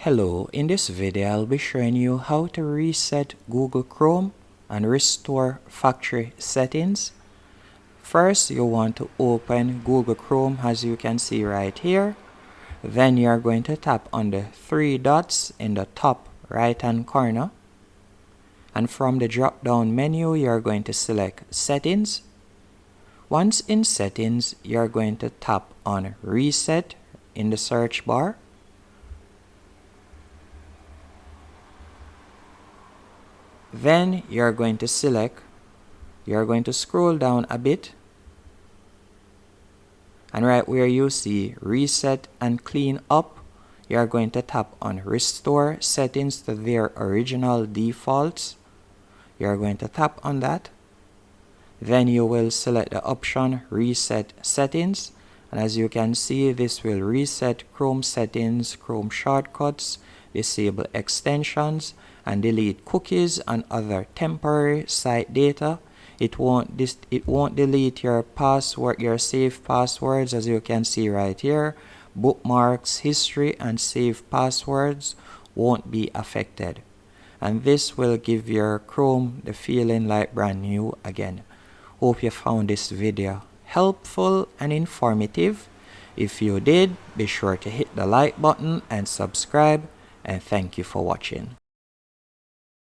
Hello, in this video I'll be showing you how to reset Google Chrome and restore factory settings. First, you want to open Google Chrome as you can see right here. Then you're going to tap on the three dots in the top right hand corner. And from the drop down menu, you're going to select Settings. Once in Settings, you're going to tap on Reset in the search bar. Then you're going to scroll down a bit, and right where you see reset and clean up, you're going to tap on restore settings to their original defaults. You're going to tap on that. Then you will select the option reset settings, and as you can see, this will reset Chrome settings, Chrome shortcuts, disable extensions, and delete cookies and other temporary site data. It won't delete your password, your saved passwords, as you can see right here. Bookmarks, history, and saved passwords won't be affected. And this will give your Chrome the feeling like brand new again. Hope you found this video helpful and informative. If you did, be sure to hit the like button and subscribe, and thank you for watching.